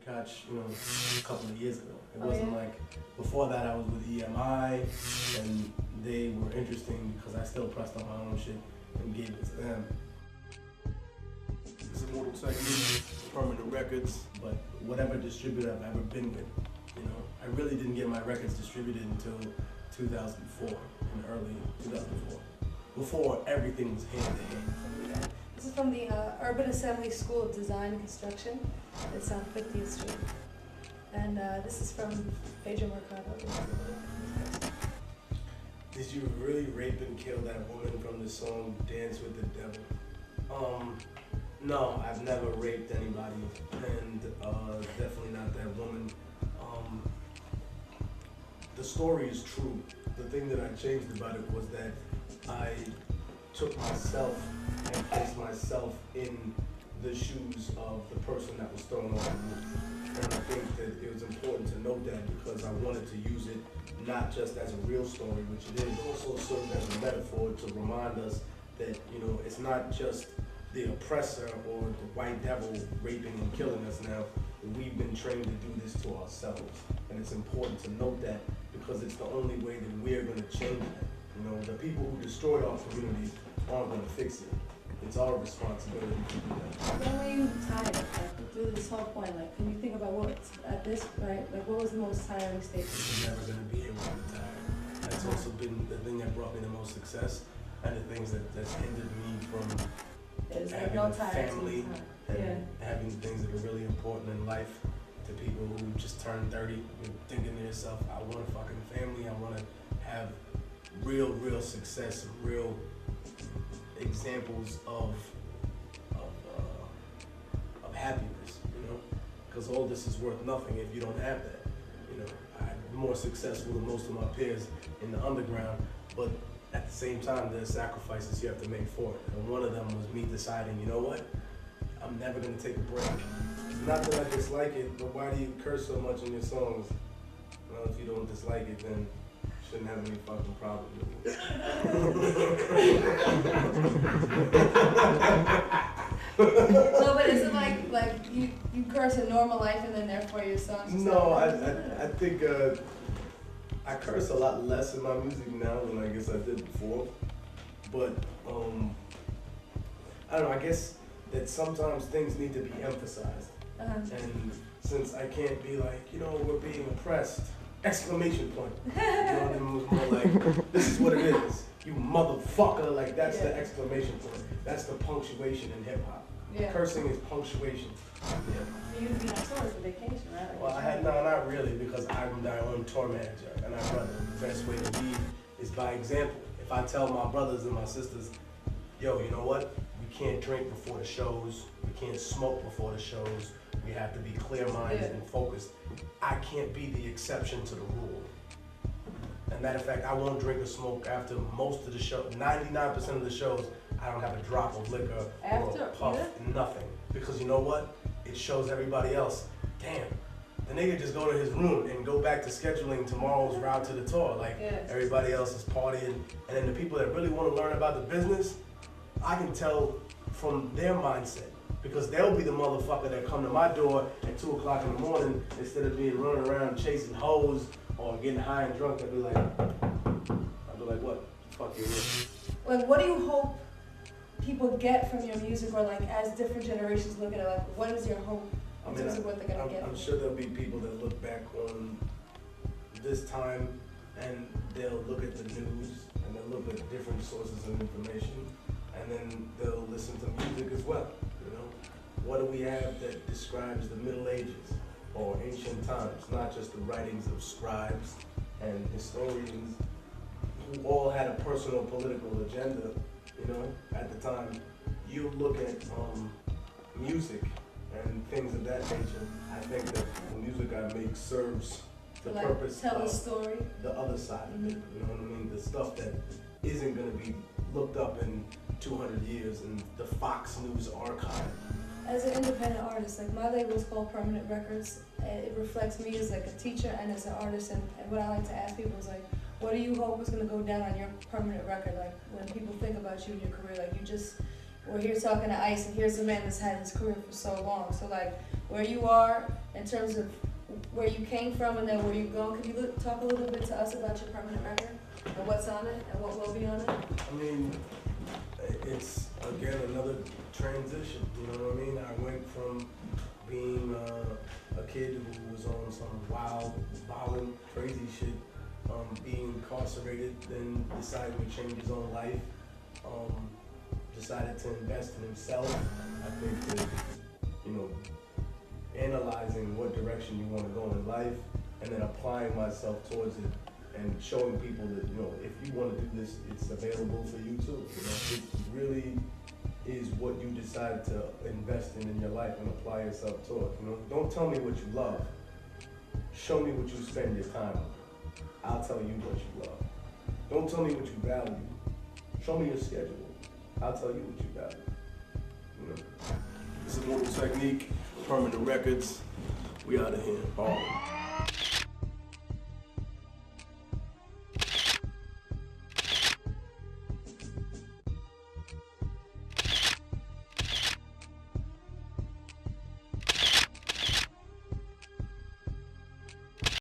catch, you know, a couple of years ago. It wasn't like, before that I was with EMI, and they were interesting because I still pressed on my own shit and gave it to them. It's Immortal Technique, Permanent Records, but whatever distributor I've ever been with, you know, I really didn't get my records distributed until 2004, in early 2004, before everything was hand to hand. This is from the Urban Assembly School of Design and Construction. It's on 50th Street. And this is from Pedro Mercado. Did you really rape and kill that woman from the song Dance with the Devil? No, I've never raped anybody, and definitely not that woman. The story is true. The thing that I changed about it was that I took myself and placed myself in the shoes of the person that was thrown off the roof. And I think that it was important to note that because I wanted to use it not just as a real story, which it is, also served as a metaphor to remind us that, you know, it's not just the oppressor or the white devil raping and killing us now. We've been trained to do this to ourselves. And it's important to note that because it's the only way that we're going to change it. You know, the people who destroyed our communities aren't going to fix it. It's our responsibility to do that. When were you tired, like, through this whole point? Like, can you think about what, at this, right, like, what was the most tiring stage? You're never going to be able to be tired. That's also been the thing that brought me the most success and the things that's hindered me from having a family and having things that are really important in life. To people who just turned 30, you're thinking to yourself, I want a fucking family, I want to have real success, real examples of happiness, you know, because all this is worth nothing if you don't have that. You know, I'm more successful than most of my peers in the underground, but at the same time, there's sacrifices you have to make for it. And one of them was me deciding, you know what, I'm never going to take a break. Not that I dislike it, but why do you curse so much in your songs? Well, if you don't dislike it, then you shouldn't have any fucking problem with it. No, but is it like you curse in normal life and then therefore your songs? No, I think I curse a lot less in my music now than I guess I did before. But I don't know, I guess that sometimes things need to be emphasized. And since I can't be like, you know, we're being oppressed, exclamation point. You know, it was more like, this is what it is. You motherfucker, like that's the exclamation point. That's the punctuation in hip hop. Yeah. Cursing is punctuation. Yeah. You'd be on tour for vacation, right? Like, well, no, not really, because I'm my own tour manager, and I brother, the best way to lead is by example. If I tell my brothers and my sisters, yo, you know what? We can't drink before the shows. We can't smoke before the shows. We have to be clear-minded and focused. I can't be the exception to the rule. And matter of fact, I won't drink or smoke after most of the show. 99% of the shows, I don't have a drop of liquor or a puff, nothing. Because you know what? It shows everybody else, damn, the nigga just go to his room and go back to scheduling tomorrow's route to the tour. Like, everybody else is partying. And then the people that really want to learn about the business, I can tell from their mindset. Because they'll be the motherfucker that come to my door at 2 o'clock in the morning instead of being running around chasing hoes or getting high and drunk. I'd be like, what? Fuck you. Like, what do you hope people get from your music, or like as different generations look at it? Like, what is your hope in terms of what they're gonna get? I'm sure there'll be people that look back on this time and they'll look at the news and they'll look at different sources of information, and then they'll listen to music as well. You know, what do we have that describes the Middle Ages or ancient times? Not just the writings of scribes and historians who all had a personal political agenda. You know, at the time, you look at music and things of that nature. I think that the music I make serves the purpose tell of a story. The other side of it. You know what I mean? The stuff that isn't going to be looked up in 200 years in the Fox News archive. As an independent artist, like my label is called Permanent Records. It reflects me as like a teacher and as an artist. And what I like to ask people is like, what do you hope is going to go down on your permanent record? Like when people think about you and your career, like we're here talking to Ice, and here's a man that's had his career for so long. So like, where you are in terms of where you came from and then where you're going. Could you talk a little bit to us about your permanent record and what's on it and what will be on it? I mean, it's again another transition. You know what I mean? I went from being a kid who was on some wild, violent, crazy shit, being incarcerated, then decided to change his own life, decided to invest in himself. I think that, you know, analyzing what direction you want to go in life and then applying myself towards it and showing people that, you know, if you want to do this, it's available for you too. You know, it really is what you decide to invest in your life and apply yourself toward. You know, don't tell me what you love. Show me what you spend your time on. I'll tell you what you love. Don't tell me what you value. Show me your schedule. I'll tell you what you value. You know, it's Immortal Technique, Permanent Records. We out of here. All.